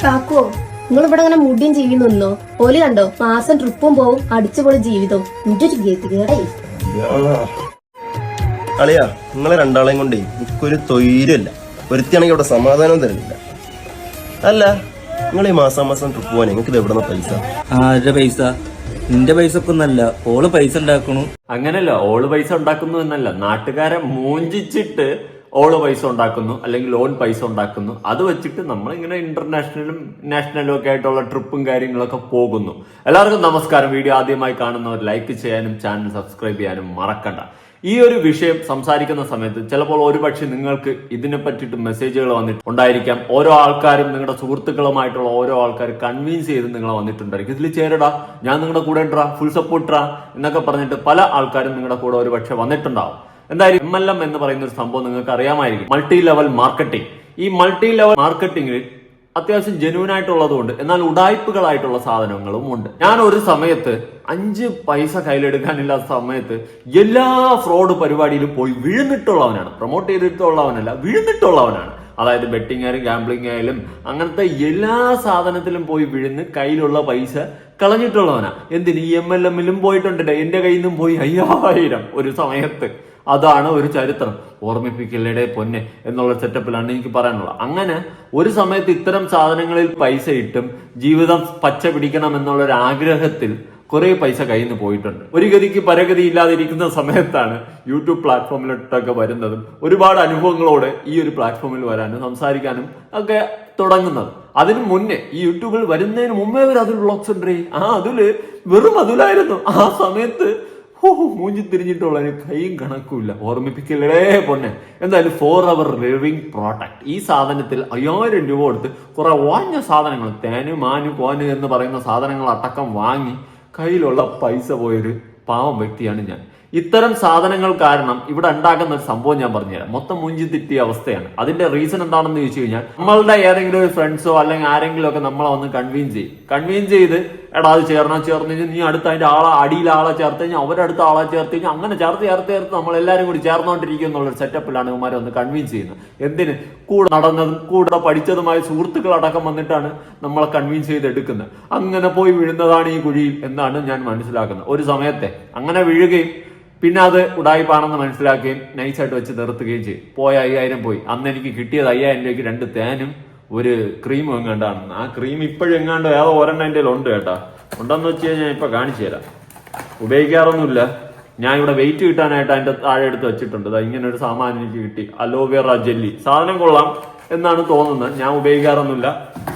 കാക്കോ, നിങ്ങൾ ഇവിടെ അങ്ങനെ മുടിയും ചെയ്യുന്നോ? ഓല് കണ്ടോ, മാസം ട്രിപ്പും പോവും, അടിച്ചുപൊളി ജീവിതവും. ഇഞ്ചൊരു ഗതികേടേ. അളിയാ, നിങ്ങളെ രണ്ടാളെയും കൊണ്ടേ എനിക്കൊരു തൊയിരല്ല. ഒരുത്തിയാണെങ്കിൽ അവിടെ സമാധാനം തരുന്നില്ല. അല്ല, നിങ്ങൾ ഈ മാസം ട്രിപ്പ് പോകാൻ നിങ്ങൾക്ക് എവിടെ നിന്ന് പൈസ? ആരുടെ പൈസ? നിന്റെ പൈസ ഒക്കെ ഒന്നല്ല, ഓള് പൈസ ഉണ്ടാക്കണു. അങ്ങനല്ല, ഓള് പൈസ ഉണ്ടാക്കുന്നു എന്നല്ല, നാട്ടുകാരെ മൂഞ്ചിച്ചിട്ട് ഓള് പൈസ ഉണ്ടാക്കുന്നു, അല്ലെങ്കിൽ ഓൺ പൈസ ഉണ്ടാക്കുന്നു. അത് വെച്ചിട്ട് നമ്മളിങ്ങനെ ഇന്റർനാഷണലും നാഷണലും ഒക്കെ ആയിട്ടുള്ള ട്രിപ്പും കാര്യങ്ങളൊക്കെ പോകുന്നു. എല്ലാവർക്കും നമസ്കാരം. വീഡിയോ ആദ്യമായി കാണുന്നവർ ലൈക്ക് ചെയ്യാനും ചാനൽ സബ്സ്ക്രൈബ് ചെയ്യാനും മറക്കണ്ട. ഈ ഒരു വിഷയം സംസാരിക്കുന്ന സമയത്ത് ചിലപ്പോൾ ഒരുപക്ഷെ നിങ്ങൾക്ക് ഇതിനെ പറ്റിയിട്ട് മെസ്സേജുകൾ വന്നിട്ടുണ്ടായിരിക്കാം. ഓരോ ആൾക്കാരും നിങ്ങളുടെ സുഹൃത്തുക്കളുമായിട്ടുള്ള ഓരോ ആൾക്കാർ കൺവിൻസ് ചെയ്ത് നിങ്ങളെ വന്നിട്ടുണ്ടായിരിക്കും. ഇതിൽ ചേരടാ, ഞാൻ നിങ്ങളുടെ കൂടെ ഉണ്ടാ, ഫുൾ സപ്പോർട്ടറാ എന്നൊക്കെ പറഞ്ഞിട്ട് പല ആൾക്കാരും നിങ്ങളുടെ കൂടെ ഒരുപക്ഷെ വന്നിട്ടുണ്ടാവും. എന്തായാലും MLM എന്ന് പറയുന്ന ഒരു സംഭവം നിങ്ങൾക്ക് അറിയാമായിരിക്കും. Multi level marketing. ഈ മൾട്ടി ലെവൽ മാർക്കറ്റിംഗിൽ അത്യാവശ്യം ജെന്യൂൻ ആയിട്ടുള്ളതുകൊണ്ട് എന്നാൽ ഉടായ്പകളായിട്ടുള്ള സാധനങ്ങളും ഉണ്ട്. ഞാൻ ഒരു സമയത്ത് 5 പൈസ കയ്യിലെടുക്കാനില്ലാത്ത സമയത്ത് എല്ലാ ഫ്രോഡ് പരിപാടിയിലും പോയി വീഴുന്നിട്ടുള്ളവനാണ്. പ്രൊമോട്ട് ചെയ്തിട്ടുള്ളവനല്ല, വീഴുന്നിട്ടുള്ളവനാണ്. അതായത് ബെറ്റിംഗ് ആയാലും ഗാംബ്ലിംഗ് ആയാലും അങ്ങനത്തെ എല്ലാ സാധനത്തിലും പോയി വീഴുന്ന് കയ്യിലുള്ള പൈസ കളഞ്ഞിട്ടുള്ളവനാ. എന്തിന്? ഈ MLM-ലും പോയിട്ടുണ്ട്. എന്റെ കയ്യിൽ നിന്നും പോയി 5000 ഒരു സമയത്ത്. അതാണ് ഒരു ചരിത്രം. ഓർമ്മിപ്പിക്കലയുടെ പൊന്നെ എന്നുള്ള സെറ്റപ്പിലാണ് എനിക്ക് പറയാനുള്ളത്. അങ്ങനെ ഒരു സമയത്ത് ഇത്തരം സാധനങ്ങളിൽ പൈസ ഇട്ടും ജീവിതം പച്ച പിടിക്കണം എന്നുള്ളൊരു ആഗ്രഹത്തിൽ കുറെ പൈസ കയ്യിൽ നിന്ന് പോയിട്ടുണ്ട്. ഒരു ഗതിക്ക് പരഗതി ഇല്ലാതിരിക്കുന്ന സമയത്താണ് യൂട്യൂബ് പ്ലാറ്റ്ഫോമിലോട്ടൊക്കെ വരുന്നതും ഒരുപാട് അനുഭവങ്ങളോടെ ഈ ഒരു പ്ലാറ്റ്ഫോമിൽ വരാനും സംസാരിക്കാനും ഒക്കെ തുടങ്ങുന്നത്. അതിന് മുന്നേ ഈ യൂട്യൂബിൽ വരുന്നതിന് മുമ്പേ ഒരു അതിൽ വ്ളോഗ്സ് ഉണ്ട്. അതില് വെറും അതിലായിരുന്നു. ആ സമയത്ത് മൂഞ്ചി തിരിഞ്ഞിട്ടുള്ള കൈയും കണക്കുമില്ല. ഓർമ്മിപ്പിക്കലേ പൊന്നെ. എന്തായാലും ഫോർ ലിവിങ് പ്രോഡക്റ്റ്. ഈ സാധനത്തിൽ 5000 രൂപ കൊടുത്ത് കുറെ വാങ്ങിയ സാധനങ്ങൾ, തേന് മാനു കോന് എന്ന് പറയുന്ന സാധനങ്ങൾ അടക്കം വാങ്ങി കയ്യിലുള്ള പൈസ പോയൊരു പാവം വ്യക്തിയാണ് ഞാൻ. ഇത്തരം സാധനങ്ങൾ കാരണം ഇവിടെ ഉണ്ടാക്കുന്ന ഒരു സംഭവം ഞാൻ പറഞ്ഞുതരാം. മൊത്തം മൂഞ്ചി തെറ്റിയ അവസ്ഥയാണ്. അതിന്റെ റീസൺ എന്താണെന്ന് ചോദിച്ചു കഴിഞ്ഞാൽ, നമ്മളുടെ ഏതെങ്കിലും ഒരു ഫ്രണ്ട്സോ അല്ലെങ്കിൽ ആരെങ്കിലും ഒക്കെ നമ്മളെ വന്ന് കൺവീൻസ് ചെയ്ത് എടാ അത് ചേർന്ന് കഴിഞ്ഞാൽ നീ അടുത്ത അതിന്റെ അടിയിൽ ആളെ ചേർത്ത് കഴിഞ്ഞാൽ അവരടുത്ത ആളെ ചേർത്ത് കഴിഞ്ഞാൽ അങ്ങനെ ചേർത്ത് നമ്മൾ എല്ലാവരും കൂടി ചേർന്നുകൊണ്ടിരിക്കും എന്നുള്ളൊരു സെറ്റപ്പിലാണ് ഇവന്മാരെ ഒന്ന് കൺവീൻസ് ചെയ്യുന്നത്. എന്തിന്? കൂടെ നടന്നതും കൂടെ പഠിച്ചതുമായ സുഹൃത്തുക്കളടക്കം വന്നിട്ടാണ് നമ്മളെ കൺവീൻസ് ചെയ്തെടുക്കുന്നത്. അങ്ങനെ പോയി വീഴുന്നതാണ് ഈ കുഴിയിൽ എന്നാണ് ഞാൻ മനസ്സിലാക്കുന്നത്. ഒരു സമയത്തെ അങ്ങനെ വീഴുകയും പിന്നെ അത് ഉടായിപ്പാണെന്ന് മനസ്സിലാക്കുകയും നൈസായിട്ട് വെച്ച് നിർത്തുകയും ചെയ്യും. പോയ 5000 പോയി. അന്ന് എനിക്ക് കിട്ടിയത് 5000 രൂപയ്ക്ക് 2 തേനും ഒരു ക്രീമും എങ്ങാണ്ടാണ്. ആ ക്രീം ഇപ്പോഴും എങ്ങാണ്ട് ഏതോ ഒരെണ്ണം എൻ്റെ ഉണ്ട് കേട്ടാ. ഉണ്ടെന്ന് വെച്ച് കഴിഞ്ഞാൽ ഇപ്പൊ കാണിച്ചു തരാം. ഉപയോഗിക്കാറൊന്നുമില്ല. ഞാൻ ഇവിടെ വെയിറ്റ് കിട്ടാനായിട്ട് അതിന്റെ താഴെ എടുത്ത് വെച്ചിട്ടുണ്ട്. ഇങ്ങനെ ഒരു സാമാനം എനിക്ക് കിട്ടി. Aloe vera jelly. സാധനം കൊള്ളാം എന്നാണ് തോന്നുന്നത്. ഞാൻ ഉപയോഗിക്കാറൊന്നുമില്ല.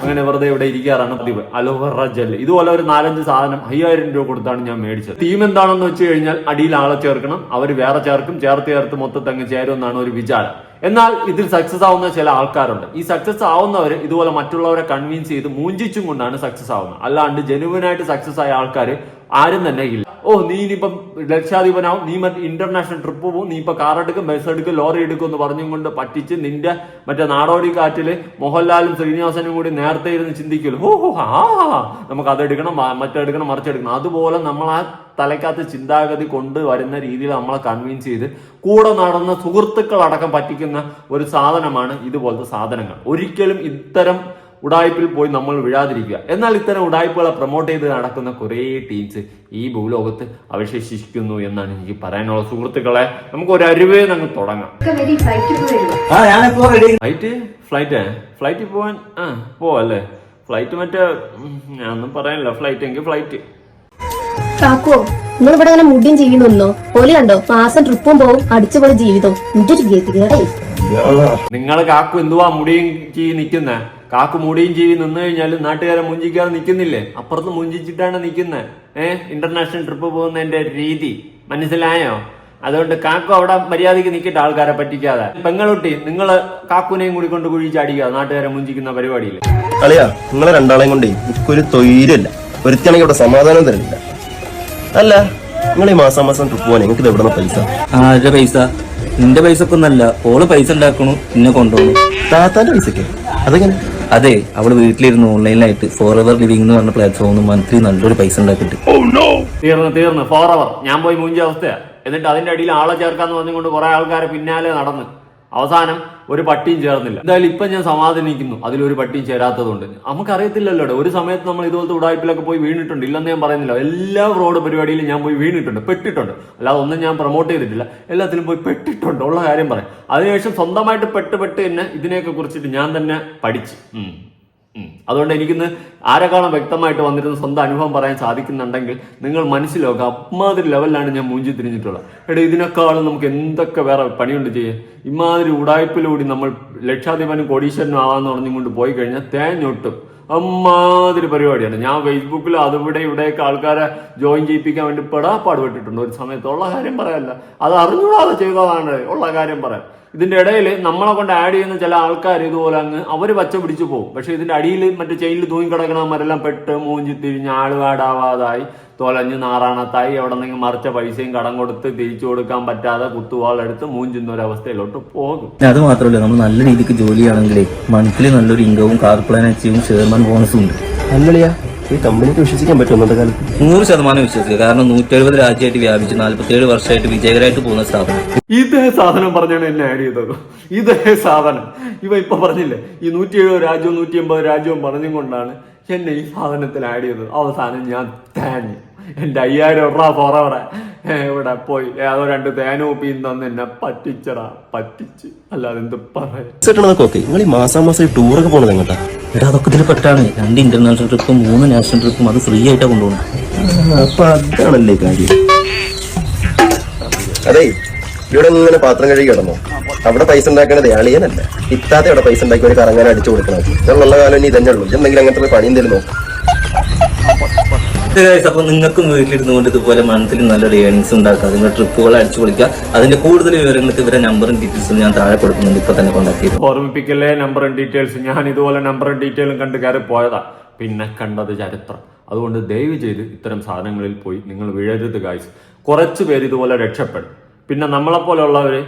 അങ്ങനെ വെറുതെ ഇവിടെ ഇരിക്കാറാണ് പതിവ്. അലോവേറ ജെല്ലി ഇതുപോലെ ഒരു 4-5 സാധനം 5000 രൂപ കൊടുത്താണ് ഞാൻ മേടിച്ചത്. തീം എന്താണെന്ന് വെച്ച് കഴിഞ്ഞാൽ അടിയിൽ ആളെ ചേർക്കണം, അവർ വേറെ ചേർത്ത് മൊത്തത്തിൽ അങ്ങ് ചേരുമെന്നാണ് ഒരു വിചാരം. എന്നാൽ ഇതിൽ സക്സസ് ആവുന്ന ചില ആൾക്കാരുണ്ട്. ഈ സക്സസ് ആവുന്നവർ ഇതുപോലെ മറ്റുള്ളവരെ കൺവിൻസ് ചെയ്ത് മൂഞ്ചിച്ചും കൊണ്ടാണ് സക്സസ് ആവുന്നത്. അല്ലാണ്ട് ജെനുവിനായിട്ട് സക്സസ് ആയ ആൾക്കാർ ആരും തന്നെ ഇല്ല. നീ ഇനിയിപ്പം ലക്ഷാധിപനാവും, നീ ഇന്റർനാഷണൽ ട്രിപ്പ് പോകും, നീ ഇപ്പൊ കാർ എടുക്കും, ബസ് എടുക്കും, ലോറി എടുക്കും എന്ന് പറഞ്ഞും കൊണ്ട് പറ്റിച്ച് നിന്റെ മറ്റേ നാടോടി കാറ്റില് മോഹൻലാലും ശ്രീനിവാസനും കൂടി നേരത്തെ ഇരുന്ന് ചിന്തിക്കുമല്ലോ, നമുക്ക് അതെടുക്കണം, മറ്റെടുക്കണം, മറിച്ചെടുക്കണം. അതുപോലെ നമ്മൾ ആ തലയ്ക്കകത്ത് ചിന്താഗതി കൊണ്ടുവരുന്ന രീതിയിൽ നമ്മളെ കൺവിൻസ് ചെയ്ത് കൂടെ നടന്ന സുഹൃത്തുക്കളടക്കം പറ്റിക്കുന്ന ഒരു സാധനമാണ് ഇതുപോലത്തെ സാധനങ്ങൾ. ഒരിക്കലും ഇത്തരം ഉടായ്പിൽ പോയി നമ്മൾ വിഴാതിരിക്കുക. എന്നാൽ ഇത്തരം ഉടായ്പകളെ പ്രൊമോട്ട് ചെയ്ത് നടക്കുന്ന കുറേ ടീംസ് ഈ ഭൂലോകത്ത് അവശേഷിക്കുന്നു എന്നാണ് എനിക്ക് പറയാനുള്ള. സുഹൃത്തുക്കളെ, നമുക്ക് ഒരു അരുവേ നമുക്ക് തുടങ്ങാം. ഫ്ലൈറ്റിൽ പോവാൻ പോവല്ലേ? ഫ്ലൈറ്റ് മറ്റേ ഞാനൊന്നും പറയാനില്ല. ഫ്ലൈറ്റ് എങ്കിൽ ഫ്ലൈറ്റ്. കാക്കോ, നിങ്ങൾ ഇവിടെ അങ്ങനെ മുടിയും ചെയ്യുന്നോ? ഓല് കണ്ടോ, മാസം ട്രിപ്പും പോവും, അടിച്ചുപൊളി ജീവിതവും. ഇഞ്ചൊരു ഗതികേടേ. നിങ്ങൾ കാക്കു എന്തുവാ മുടിയും ചെയ്യി നിൽക്കുന്നേ? കാക്കു മുടിയും ചെയ്യി നിന്ന് കഴിഞ്ഞാലും നാട്ടുകാരെ മുഞ്ചിക്കാതെ നിൽക്കുന്നില്ലേ? അപ്പുറത്ത് മുഞ്ചിച്ചിട്ടാണ് നിൽക്കുന്നത്. ഇന്റർനാഷണൽ ട്രിപ്പ് പോകുന്നതിന്റെ രീതി മനസ്സിലായോ? അതുകൊണ്ട് കാക്കു അവിടെ മര്യാദയ്ക്ക് നിൽക്കട്ടെ, ആൾക്കാരെ പറ്റിക്കാതെ. പെങ്ങളുട്ടി, നിങ്ങള് കാക്കുനെയും കൂടി കൊണ്ട് കുഴി ചാടിക്കുക നാട്ടുകാരെ മുഞ്ചിക്കുന്ന പരിപാടിയിൽ. അളിയാ, നിങ്ങളെ രണ്ടാളെയും കൊണ്ടേ എനിക്കൊരു തൊയിരല്ല. ഒരുത്തിയാണെങ്കിൽ അവിടെ സമാധാനം തരുന്നില്ല. അല്ല, നിങ്ങൾ ഈ മാസം ട്രിപ്പ് പോകാൻ നിങ്ങൾക്ക് എവിടെ നിന്ന് പൈസ? ആരുടെ പൈസ? നിന്റെ പൈസ ഒക്കെ ഒന്നല്ല, ഓള് പൈസ ഉണ്ടാക്കണു, എന്നെ കൊണ്ടുപോകണു. താത്താന്റെ പൈസക്ക്? അതെങ്ങനെ? അതെ, അവള് വീട്ടിലിരുന്ന് ഓൺലൈനിലായിട്ട് ഫോർ ലിവിംഗ് എന്ന് പറഞ്ഞ പ്ലാറ്റ്ഫോമിൽ മന്ത്ലി നല്ലൊരു പൈസ ഉണ്ടാക്കിട്ട്. തീർന്ന് ഫോർ അവർ ഞാൻ പോയി മൂഞ്ച അവസ്ഥയാ. എന്നിട്ട് അതിന്റെ അടിയിൽ ആളെ ചേർക്കാന്ന് പറഞ്ഞുകൊണ്ട് കുറെ ആൾക്കാരെ പിന്നാലെ നടന്ന് അവസാനം ഒരു പട്ടിയും ചേർന്നില്ല. എന്തായാലും ഇപ്പൊ ഞാൻ സമാധാനിക്കുന്നു അതിലൊരു പട്ടിയും ചേരാത്തതുകൊണ്ട്. നമുക്കറിയത്തില്ലല്ലോ, ഒരു സമയത്ത് നമ്മൾ ഇതുപോലത്തെ ഉടായ്പിലൊക്കെ പോയി വീണിട്ടുണ്ട്, ഇല്ലെന്ന് ഞാൻ പറയുന്നില്ല. എല്ലാ ഫ്രോഡ് പരിപാടിയിലും ഞാൻ പോയി വീണിട്ടുണ്ട്, പെട്ടിട്ടുണ്ട്. അല്ലാതെ ഒന്നും ഞാൻ പ്രൊമോട്ട് ചെയ്തിട്ടില്ല, എല്ലാത്തിലും പോയി പെട്ടിട്ടുണ്ട്, ഉള്ള കാര്യം പറയാം. അതിനുശേഷം സ്വന്തമായിട്ട് പെട്ട് തന്നെ ഇതിനെയൊക്കെ കുറിച്ചിട്ട് ഞാൻ തന്നെ പഠിച്ചു. അതുകൊണ്ട് എനിക്കിന്ന് ആരെക്കാളും വ്യക്തമായിട്ട് വന്നിരുന്ന സ്വന്തം അനുഭവം പറയാൻ സാധിക്കുന്നുണ്ടെങ്കിൽ നിങ്ങൾ മനസ്സിലാക്കുക, അമ്മാതിരി ലെവലിലാണ് ഞാൻ മൂഞ്ചി തിരിഞ്ഞിട്ടുള്ളത്. എടാ, ഇതിനേക്കാളും നമുക്ക് എന്തൊക്കെ വേറെ പണിയുണ്ട് ചെയ്യാൻ. ഇമാതിരി ഉടായ്പിലൂടി നമ്മൾ ലക്ഷാധിപനും കോടീശ്വരനും ആവാന്ന് പറഞ്ഞുകൊണ്ട് പോയി കഴിഞ്ഞാൽ തേഞ്ഞൊട്ടും അമ്മാതിരി പരിപാടിയാണ്. ഞാൻ ഫേസ്ബുക്കിൽ അതിവിടെ ഇവിടെയൊക്കെ ആൾക്കാരെ ജോയിൻ ചെയ്യിപ്പിക്കാൻ വേണ്ടി പാടുപെട്ടിട്ടുണ്ട് ഒരു സമയത്ത്. ഉള്ള കാര്യം പറയാല്ല, അത് അറിഞ്ഞൂടാതെ ചെയ്തതാണ്, ഉള്ള കാര്യം പറയാം. ഇതിന്റെ ഇടയിൽ നമ്മളെ കൊണ്ട് ആഡ് ചെയ്യുന്ന ചില ആൾക്കാർ ഇതുപോലെ അവര് പച്ച പിടിച്ചു പോകും. പക്ഷെ ഇതിന്റെ അടിയിൽ മറ്റു ചെയിനിൽ തൂങ്ങിക്കിടക്കണവരെല്ലാം പെട്ട് മൂഞ്ചി തിരിഞ്ഞ് ആളുപാടാവാതായി തൊലഞ്ഞ് നാറാണത്തായി എവിടെ നിന്നെങ്കിലും മറിച്ച പൈസയും കടം കൊടുത്ത് തിരിച്ചു കൊടുക്കാൻ പറ്റാതെ കുത്തുവാളെടുത്ത് മൂഞ്ചുന്ന ഒരു അവസ്ഥയിലോട്ട് പോകും. അത് മാത്രമല്ല, നമ്മൾ നല്ല രീതിക്ക് ജോലിയാണെങ്കിലേ മന്ത്ലി നല്ലൊരു ഇൻകവും കാർ പ്ലാൻ അച്ചീവും ഷെയർമാൻ ബോണസും ഉണ്ട്. അല്ലളിയാ, ഈ കമ്പനിക്ക് വിശ്വസിക്കാൻ പറ്റും ഇന്നത്തെ കാലത്ത്? 100% വിശ്വസിക്കുക. കാരണം 170 രാജ്യമായിട്ട് വ്യാപിച്ച് 47 വർഷമായിട്ട് വിജയകരമായിട്ട് പോകുന്ന സ്ഥാപനം. ഇതേ സാധനം പറഞ്ഞാണ് എന്നെ ആഡ് ചെയ്തത്. ഇതേ സാധനം ഇവ ഇപ്പൊ പറഞ്ഞില്ലേ, ഈ 170 രാജ്യവും 180 രാജ്യവും പറഞ്ഞും കൊണ്ടാണ് എന്നെ ഈ സാധനത്തിൽ ആഡ് ചെയ്തത്. അവസാനം ഞാൻ തേഞ്ഞു. എന്റെ 5000 രൂപ ഫോറവിടെ ഇവിടെ പോയി ഏതോ 2 തേനൂപ്പിയും തന്ന് എന്നെ പറ്റിച്ച്. അല്ലാതെ എന്ത് പറയാ. നിങ്ങൾ ഈ മാസം ടൂറൊക്കെ പോണത് എങ്ങോട്ടാ? എടാ, അതൊക്കെ ഇതിൽ പെട്ടാണ്. 2 ഇന്റർനാഷണൽ ട്രിപ്പും 3 നാഷണൽ ട്രിപ്പും അത് ഫ്രീ ആയിട്ടാണ് കൊണ്ടുപോകുന്നത്. അപ്പൊ അതാണല്ലേ കാര്യം. അതെ, ഇവിടെ ഇങ്ങനെ പാത്രം കഴുകി കിടന്നോ? അവിടെ പൈസ ഉണ്ടാക്കണത് അളിയനല്ല, ഇത്താത്ത അവിടെ പൈസ ഉണ്ടാക്കി ഒരു കറങ്ങാൻ അടിച്ചു കൊടുക്കണം. നല്ല കാലം ഇനി തന്നെ ഉള്ളൂ. എന്തെങ്കിലും അങ്ങനത്തെ പണി എന്തെങ്കിലും നോക്കും. അപ്പൊ നിങ്ങൾക്കും വീട്ടിലിരുന്നുകൊണ്ട് ഇതുപോലെ മന്ത്ലി നല്ലൊരു ഏണിങ്സ് ഉണ്ടാക്കുക, നിങ്ങൾ ട്രിപ്പുകൾ അടിച്ചു പൊളിക്കുക. അതിന്റെ കൂടുതൽ വിവരങ്ങൾക്ക് ഇവരെ നമ്പറും ഡീറ്റെയിൽസും ഞാൻ താഴെ കൊടുക്കുന്നുണ്ട്. ഇപ്പൊ തന്നെ കോൺടാക്ട് ചെയ്തു. ഓർമ്മിപ്പിക്കല്ലേ നമ്പറും ഡീറ്റെയിൽസ്. ഞാൻ ഇതുപോലെ നമ്പറും ഡീറ്റെയിലും കണ്ട് കയറി പോയതാ, പിന്നെ കണ്ടത് ചരിത്രം. അതുകൊണ്ട് ദയവ് ചെയ്ത് ഇത്തരം സാധനങ്ങളിൽ പോയി നിങ്ങൾ വീഴരുത് ഗായ്സ്. കുറച്ച് പേര് ഇതുപോലെ രക്ഷപ്പെടും. പിന്നെ നമ്മളെപ്പോലുള്ളവര്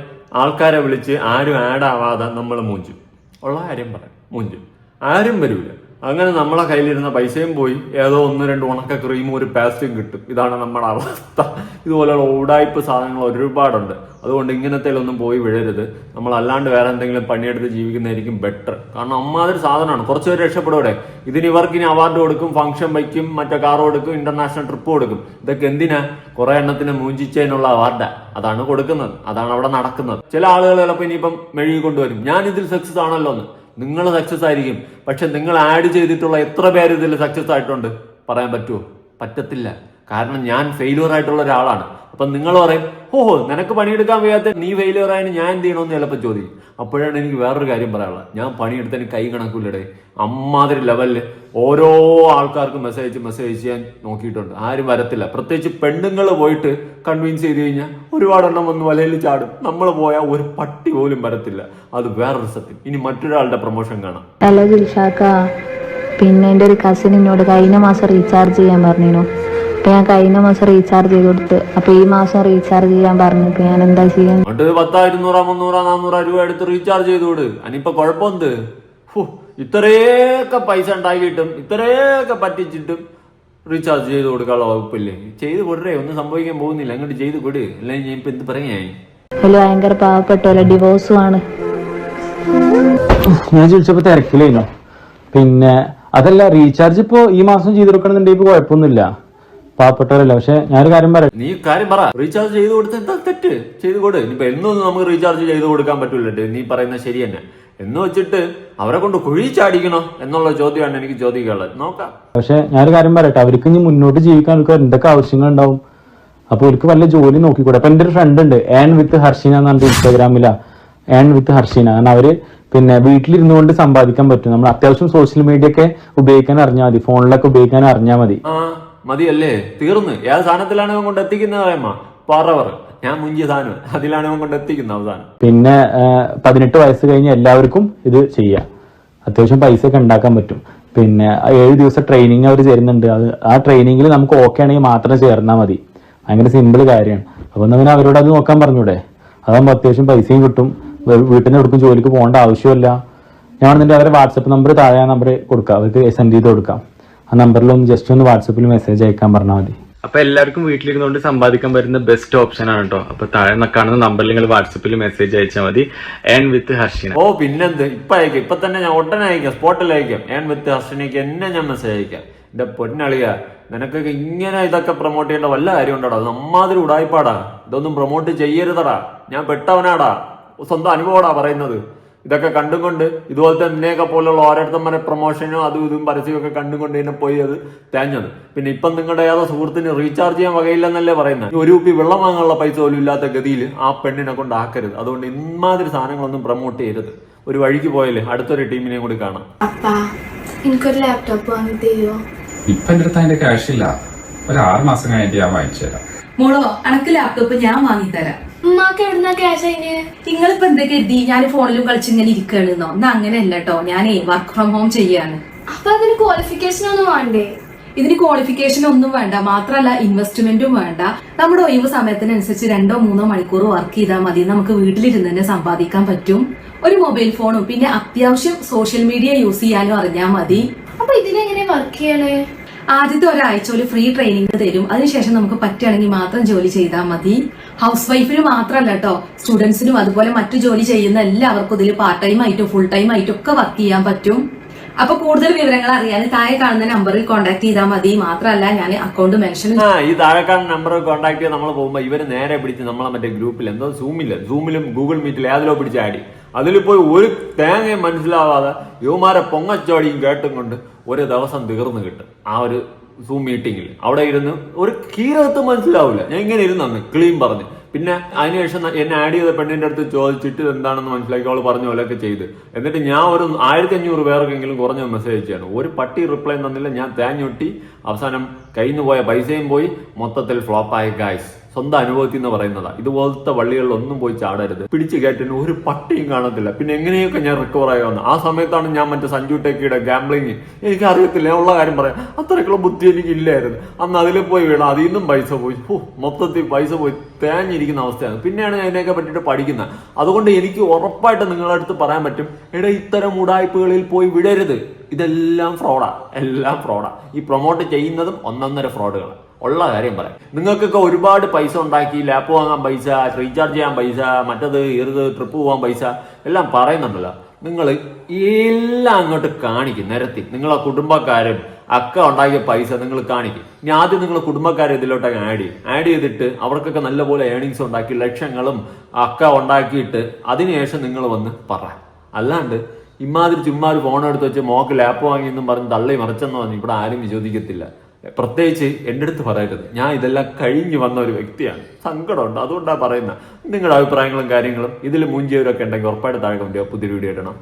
ആൾക്കാരെ വിളിച്ച് ആരും ആഡ് ആവാതെ നമ്മൾ മൂഞ്ചും. ഉള്ള കാര്യം പറയാം, മൂഞ്ചും. ആരും വരൂല. അങ്ങനെ നമ്മളെ കയ്യിലിരുന്ന പൈസയും പോയി, ഏതോ 1-2 ഉണക്ക ക്രീമും ഒരു പാസ്റ്റും കിട്ടും. ഇതാണ് നമ്മുടെ അവസ്ഥ. ഇതുപോലെയുള്ള ഉടായ്പ സാധനങ്ങൾ ഒരുപാടുണ്ട്. അതുകൊണ്ട് ഇങ്ങനത്തേലൊന്നും പോയി വിഴരുത്. നമ്മൾ അല്ലാണ്ട് വേറെ എന്തെങ്കിലും പണിയെടുത്ത് ജീവിക്കുന്നതായിരിക്കും ബെറ്റർ. കാരണം അമ്മാതിരി സാധനമാണ്. കുറച്ച് പേര് രക്ഷപ്പെടുവിടെ. ഇവർക്കിനി അവാർഡ് കൊടുക്കും, ഫംഗ്ഷൻ വയ്ക്കും, മറ്റേ കാർ കൊടുക്കും, ഇന്റർനാഷണൽ ട്രിപ്പ് കൊടുക്കും. ഇതൊക്കെ എന്തിനാ? കുറെ എണ്ണത്തിന് മൂഞ്ചിച്ചതിനുള്ള അവാർഡാ. അതാണ് കൊടുക്കുന്നത്, അതാണ് അവിടെ നടക്കുന്നത്. ചില ആളുകൾ ചിലപ്പോൾ ഇനിയിപ്പം മെഴുകി കൊണ്ടുവരും, ഞാൻ ഇതിൽ സക്സസ് ആണല്ലോ എന്ന്. നിങ്ങൾ സക്സസ് ആയിരിക്കും, പക്ഷെ നിങ്ങൾ ആഡ് ചെയ്തിട്ടുള്ള എത്ര പേര് ഇതിൽ സക്സസ് ആയിട്ടുണ്ട് പറയാൻ പറ്റുമോ? പറ്റത്തില്ല. കാരണം ഞാൻ ഫെയിലിയർ ആയിട്ടുള്ള ഒരാളാണ്. അപ്പൊ നിങ്ങൾ പറയും, ഓഹോ നിനക്ക് പണിയെടുക്കാൻ വയ്യാത്ത നീ ഫെയിലിയർ ആയതിന് ഞാൻ എന്ത് ചെയ്യണമെന്ന് ചിലപ്പോൾ ചോദിക്കും. അപ്പോഴാണ് എനിക്ക് വേറൊരു കാര്യം പറയാനുള്ളത്. ഞാൻ പണിയെടുത്തതിന് കൈ കണക്കൂലടെ. അമ്മാതിരി ലെവലില് ഓരോ ആൾക്കാർക്കും മെസ്സേജ് ചെയ്യാൻ നോക്കിയിട്ടുണ്ട്. ആരും വരത്തില്ല. പ്രത്യേകിച്ച് പെണ്ണുങ്ങൾ പോയിട്ട് കൺവിൻസ് ചെയ്ത് കഴിഞ്ഞാൽ ഒരുപാടെണ്ണം വന്ന് വലയിൽ ചാടും. നമ്മൾ പോയാൽ ഒരു പട്ടി പോലും വരത്തില്ല. അത് വേറൊരു സത്യം. ഇനി മറ്റൊരാളുടെ പ്രൊമോഷൻ കാണാം. ഹലോ ദിൽഷാക്ക, പിന്നെ എൻ്റെ ഒരു കസിൻ എന്നോട് കഴിഞ്ഞ മാസം റീചാർജ് ചെയ്യാൻ പറഞ്ഞിരുന്നു. അപ്പൊ ഞാൻ കഴിഞ്ഞ മാസം റീചാർജ് ചെയ്ത് കൊടുത്ത്. അപ്പൊ ഈ മാസം റീചാർജ് ചെയ്യാൻ പറഞ്ഞിട്ട് ഞാൻ എന്താ ചെയ്യാൻ? 10, 200, 300, 400 രൂപ എടുത്ത് റീചാർജ് ചെയ്ത് കൊടു. അനിയിപ്പൊ കുഴപ്പമെന്ത്? ഇത്രയൊക്കെ പൈസ ഉണ്ടാക്കിയിട്ടും ഇത്രയൊക്കെ പറ്റിച്ചിട്ടും റീചാർജ് ചെയ്ത് കൊടുക്കാനുള്ള വകുപ്പില്ലേ? ചെയ്ത് കൊടുറേ, ഒന്നും സംഭവിക്കാൻ പോകുന്നില്ല. അങ്ങോട്ട് ചെയ്ത് കൊടു. അല്ലെങ്കിൽ ഞാൻ ഇപ്പൊ എന്ത് പറയാ? ഹലോ, ഭയങ്കര പാവപ്പെട്ടല്ലോ, ഡിവോഴ്സും ആണ്. ഞാൻ ചോദിച്ചപ്പോ തിരക്കില്ലായിരുന്നു. പിന്നെ അതല്ല, റീചാർജ് ഇപ്പൊ ഈ മാസം ചെയ്ത് കൊടുക്കണമെന്നുണ്ടെങ്കിൽ ഇപ്പൊ കുഴപ്പമൊന്നുമില്ല, പാവപ്പെട്ടവരല്ല. പക്ഷെ ഞാനൊരു കാര്യം പറയാം. നീ കാര്യം പറ. റീചാർജ് ചെയ്ത് കൊടുത്ത എന്താ തെറ്റ്? ചെയ്ത് കൊടു. ഇനിയിപ്പൊ എന്നൊന്നും നമുക്ക് റീചാർജ് ചെയ്ത് കൊടുക്കാൻ പറ്റൂലേ? നീ പറയുന്നത് ശരി തന്നെ. എന്ന് വെച്ചിട്ട് അവരെ കൊണ്ട് കുഴി ചാടിക്കണോ എന്നുള്ള ചോദ്യമാണ് എനിക്ക് ചോദിക്കാനുള്ളത്. നോക്കാം. പക്ഷെ ഞാനൊരു കാര്യം പറയട്ടെ, അവർക്ക് ഇനി മുന്നോട്ട് ജീവിക്കാൻ അവർക്ക് എന്തൊക്കെ ആവശ്യങ്ങൾ ഉണ്ടാവും. അപ്പൊ അവർക്ക് വല്ല ജോലി നോക്കിക്കൂടെ? അപ്പൊ എന്റെ ഒരു ഫ്രണ്ട് ഉണ്ട്, ഏൺ വിത്ത് ഹർഷീന എന്ന് പറഞ്ഞിട്ട് ഇൻസ്റ്റാഗ്രാമിലാ, ഏൺ വിത്ത് ഹർഷീന. കാരണം അവര് പിന്നെ വീട്ടിലിരുന്നു കൊണ്ട് സമ്പാദിക്കാൻ പറ്റും. നമ്മൾ അത്യാവശ്യം സോഷ്യൽ മീഡിയ ഒക്കെ ഉപയോഗിക്കാൻ അറിഞ്ഞാൽ മതി, ഫോണിലൊക്കെ ഉപയോഗിക്കാൻ അറിഞ്ഞാൽ മതി. മതിയല്ലേ? തീർന്ന്. ഏത് സാധനത്തിലാണ് ഇവൻ കൊണ്ട് എത്തിക്കുന്നത് പറയുമ്പോ പറവർ ഞാൻ മുഞ്ചിയ സാധനം അതിലാണ് ഇവൻ കൊണ്ട് എത്തിക്കുന്നത് അവസാനം. പിന്നെ 18 വയസ്സ് കഴിഞ്ഞ് എല്ലാവർക്കും ഇത് ചെയ്യാം. അത്യാവശ്യം പൈസ ഒക്കെ ഉണ്ടാക്കാൻ പറ്റും. പിന്നെ 7 ദിവസം ട്രെയിനിങ് അവർ തരുന്നുണ്ട്. ആ ട്രെയിനിങ്ങിൽ നമുക്ക് ഓക്കെ ആണെങ്കിൽ മാത്രം ചേർന്നാൽ മതി. ഭയങ്കര സിമ്പിൾ കാര്യമാണ്. അപ്പൊ പിന്നെ അവരോട് അത് നോക്കാൻ പറഞ്ഞൂടെ? അതാകുമ്പോൾ അത്യാവശ്യം പൈസയും കിട്ടും, വീട്ടിൽ നിന്ന് എവിടേക്കും ജോലിക്ക് പോകേണ്ട ആവശ്യമില്ല. ഞാൻ എന്നിട്ട് അവരെ വാട്സപ്പ് നമ്പർ താഴെ നമ്പർ കൊടുക്കാം, അവർക്ക് സെൻഡ് ചെയ്ത് കൊടുക്കാം. ആ നമ്പറിലൊന്ന് ജസ്റ്റ് ഒന്ന് വാട്സപ്പിൽ മെസ്സേജ് അയക്കാൻ പറഞ്ഞാൽ മതി. അപ്പൊ എല്ലാവർക്കും വീട്ടിലിരുന്നുകൊണ്ട് സമ്പാദിക്കാൻ പറ്റുന്ന ബെസ്റ്റ് ഓപ്ഷൻ ആണ് കേട്ടോ. അപ്പൊ താഴെ കാണുന്ന നമ്പറിൽ നിങ്ങൾ വാട്സപ്പിൽ മെസ്സേജ് അയച്ചാൽ മതി ഏൺ വിത്ത് ഹർഷിന. ഓ പിന്നെന്ത്, ഇപ്പൊ അയക്കാം, ഇപ്പൊ തന്നെ ഞാൻ ഉടനെ അയക്കാം, സ്പോട്ടിൽ അയക്കാം. ഏൺ വിത്ത് ഹർഷിനയ്ക്ക് എന്നെ ഞാൻ മെസ്സേജ് അയക്കാം. എന്റെ പൊന്നളിയ, നിനക്കൊക്കെ ഇങ്ങനെ ഇതൊക്കെ പ്രൊമോട്ട് ചെയ്യേണ്ട വല്ല കാര്യം ഉണ്ടോടാ? നമ്മാതിരി ഉടായിപ്പാടാ, ഇതൊന്നും പ്രൊമോട്ട് ചെയ്യരുതടാ. ഞാൻ പെട്ടവനാടാ, സ്വന്തം അനുഭവമാടാ പറയുന്നത്. ഇതൊക്കെ കണ്ടുകൊണ്ട് ഇതുപോലത്തെ നിന്നെയൊക്കെ പോലുള്ള ഓരോരുത്തന്മാരെ പ്രൊമോഷനോ അതും ഇതും പരസ്യമൊക്കെ കണ്ടുകൊണ്ട് ഇതിനെ പോയി അത് തേഞ്ഞത്. പിന്നെ ഇപ്പം നിങ്ങളുടെ ഏതോ സുഹൃത്തിന് റീചാർജ് ചെയ്യാൻ വകയില്ലെന്നല്ലേ പറയുന്നത്. ഒരു കുപ്പി വെള്ളം വാങ്ങാനുള്ള പൈസ പോലും ഇല്ലാത്ത ഗതിയിൽ ആ പെണ്ണിനെ കൊണ്ട് ആക്കരുത്. അതുകൊണ്ട് ഇമാതിരി സാധനങ്ങളൊന്നും പ്രൊമോട്ട് ചെയ്യരുത്. ഒരു വഴിക്ക് പോയാലേ അടുത്തൊരു ടീമിനെയും കൂടി കാണാം. അപ്പാ എനിക്കൊരു ലാപ്ടോപ്പ് വാങ്ങി തരുമോ? ഇപ്പൊ എന്റെ അടുത്ത് അതിന്റെ ക്യാഷ് ഇല്ല, ഒരു 6 മാസം കഴിഞ്ഞിട്ട് ഞാൻ വാങ്ങിച്ചു തരാം. മോളോ, അനക്ക് ലാപ്ടോപ്പ് ഞാൻ വാങ്ങിത്തരാം. ഉമ്മാക്ക് എവിടുന്നാ ക്യാഷ് അതിന്? നിങ്ങളിപ്പോ എന്തൊക്കെ എഴുതി ഞാൻ ഫോണിലും കളിച്ചിങ്ങനെ ഇരിക്കണെന്നോ? എന്നാ അങ്ങനെയല്ല കേട്ടോ, ഞാനേ വർക്ക് ഫ്രം ഹോം ചെയ്യാണ്. അപ്പൊ അതിന് ക്വാളിഫിക്കേഷൻ ഒന്നും വേണ്ടേ? ഇതിന് ക്വാളിഫിക്കേഷൻ ഒന്നും വേണ്ട, മാത്രല്ല ഇൻവെസ്റ്റ്മെന്റും വേണ്ട. നമ്മുടെ ഒഴിവ് സമയത്തിനനുസരിച്ച് 2-3 മണിക്കൂർ വർക്ക് ചെയ്താൽ മതി. നമുക്ക് വീട്ടിലിരുന്ന് തന്നെ സമ്പാദിക്കാൻ പറ്റും. ഒരു മൊബൈൽ ഫോണും പിന്നെ അത്യാവശ്യം സോഷ്യൽ മീഡിയ യൂസ് ചെയ്യാനും അറിഞ്ഞാൽ മതി. അപ്പൊ ഇതിനെങ്ങനെ വർക്ക് ചെയ്യണേ? ആദ്യത്തെ ഒരാഴ്ച ഒരു ഫ്രീ ട്രെയിനിങ് തരും. അതിനുശേഷം നമുക്ക് പറ്റുകയാണെങ്കിൽ മാത്രം ജോലി ചെയ്താൽ മതി. ഹൗസ് വൈഫിന് മാത്രമല്ല കേട്ടോ, സ്റ്റുഡൻസിനും അതുപോലെ മറ്റു ജോലി ചെയ്യുന്ന എല്ലാവർക്കും ഇതിൽ പാർട്ട് ടൈം ആയിട്ടും ഫുൾ ടൈം ആയിട്ടും ഒക്കെ വർക്ക് ചെയ്യാൻ പറ്റും. അപ്പൊ കൂടുതൽ വിവരങ്ങൾ അറിയാൻ താഴെ കാണുന്ന നമ്പറിൽ കോൺടാക്ട് ചെയ്താൽ മതി. മാത്രമല്ല ഞാൻ അക്കൗണ്ട് മെൻഷൻ ഈ താഴെ കാണുന്ന നമ്പറിൽ കോൺടാക്ട് ചെയ്ത് നമ്മൾ പോകുമ്പോൾ ഇവര് നേരെ പിടിച്ച് നമ്മളെ മറ്റേ ഗ്രൂപ്പിൽ എന്തോ സൂമിലും ഗൂഗിൾ മീറ്റിൽ ഏതിലോ പിടിച്ച് ആടി. അതിൽ പോയി ഒരു തേങ്ങയും മനസ്സിലാവാതെ യുവമാരെ പൊങ്ങച്ചോടിയും കേട്ടും കൊണ്ട് ഒരു ദിവസം തീർന്നു കിട്ടും. ആ ഒരു സൂം മീറ്റിംഗിൽ അവിടെ ഇരുന്ന് ഒരു കീരകത്ത് മനസ്സിലാവില്ല. ഞാൻ ഇങ്ങനെ ഇരുന്നു ക്ലീൻ പറഞ്ഞ്. പിന്നെ അതിനുശേഷം എന്നെ ആഡ് ചെയ്ത പെണ്ണിന്റെ അടുത്ത് ചോദിച്ചിട്ട് എന്താണെന്ന് മനസ്സിലാക്കി അവൾ പറഞ്ഞ പോലെയൊക്കെ ചെയ്ത്. എന്നിട്ട് ഞാൻ ഒരു 1500 പേർക്കെങ്കിലും കുറഞ്ഞ മെസ്സേജ് അയച്ചാണ്. ഒരു പട്ടി റിപ്ലൈ തന്നില്ല. ഞാൻ തേഞ്ഞൊട്ടി. അവസാനം കയ്യിൽ നിന്ന് പോയ പൈസയും പോയി. മൊത്തത്തിൽ ഫ്ലോപ്പായി ഗായ്സ്. സ്വന്തം അനുഭവത്തിൽ നിന്ന് പറയുന്നതാ. ഇതുപോലത്തെ വള്ളികളിലൊന്നും പോയി ചാടരുത്. പിടിച്ചു കയറ്റിന് ഒരു പട്ടിയും കാണത്തില്ല. പിന്നെ എങ്ങനെയൊക്കെ ഞാൻ റിക്കവർ ആയി വന്നു. ആ സമയത്താണ് ഞാൻ മറ്റേ സഞ്ജു ടെക്കിയുടെ ഗാംബ്ലിങ്, എനിക്ക് അറിയത്തില്ല, ഉള്ള കാര്യം പറയാം, അത്രയ്ക്കുള്ള ബുദ്ധി എനിക്ക് ഇല്ലായിരുന്നു. അന്ന് അതിൽ പോയി വീണ അതിൽ നിന്നും പൈസ പോയി. മൊത്തത്തിൽ പൈസ പോയി തേഞ്ഞിരിക്കുന്ന അവസ്ഥയാണ്. പിന്നെയാണ് ഞാൻ ഇതിനെയൊക്കെ പറ്റിയിട്ട് പഠിക്കുന്നത്. അതുകൊണ്ട് എനിക്ക് ഉറപ്പായിട്ട് നിങ്ങളുടെ അടുത്ത് പറയാൻ പറ്റും, എടാ ഇത്തരം ഉടായ്പകളിൽ പോയി വിടരുത്. ഇതെല്ലാം ഫ്രോഡാ, എല്ലാം ഫ്രോഡാ. ഈ പ്രൊമോട്ട് ചെയ്യുന്നതും 1.5 ഫ്രോഡുകളാണ്. ഉള്ള കാര്യം പറയാം. നിങ്ങൾക്കൊക്കെ ഒരുപാട് പൈസ ഉണ്ടാക്കി, ലാപ്പ് വാങ്ങാൻ പൈസ, റീചാർജ് ചെയ്യാൻ പൈസ, മറ്റത് ട്രിപ്പ് പോകാൻ പൈസ എല്ലാം പറയുന്നുണ്ടല്ലോ. നിങ്ങൾ എല്ലാം അങ്ങോട്ട് കാണിക്കും നിരത്തി. നിങ്ങളെ കുടുംബക്കാരും ഒക്കെ ഉണ്ടാക്കിയ പൈസ നിങ്ങൾ കാണിക്കും. ഇനി ആദ്യം നിങ്ങൾ കുടുംബക്കാരെ ഇതിലോട്ടൊക്കെ ആഡ് ചെയ്തിട്ട് അവർക്കൊക്കെ നല്ലപോലെ ഏണിങ്സ് ഉണ്ടാക്കി ലക്ഷങ്ങളും ഒക്കെ ഉണ്ടാക്കിയിട്ട് അതിനുശേഷം നിങ്ങൾ വന്ന് പറ. അല്ലാണ്ട് ഇമാതിരി ചുമ്മാ ഒരു ഫോൺ എടുത്ത് വെച്ച് മോക്ക് ലാപ്പ് വാങ്ങിയെന്നും പറഞ്ഞ് തള്ളി മറിച്ചെന്ന് പറഞ്ഞ് ഇവിടെ ആരും വിശ്വസിക്കത്തില്ല. പ്രത്യേകിച്ച് എൻ്റെ അടുത്ത് പറയരുത്. ഞാൻ ഇതെല്ലാം കഴിഞ്ഞു വന്ന ഒരു വ്യക്തിയാണ്. സങ്കടമുണ്ട്, അതുകൊണ്ടാണ് പറയുന്നത്. നിങ്ങളുടെ അഭിപ്രായങ്ങളും കാര്യങ്ങളും ഇതിൽ മൂഞ്ചിയവരൊക്കെ ഉണ്ടെങ്കിൽ ഉറപ്പായിട്ട് താഴെ കൊണ്ടുപോകുക. പുതിയ വീഡിയോ ഇടണം.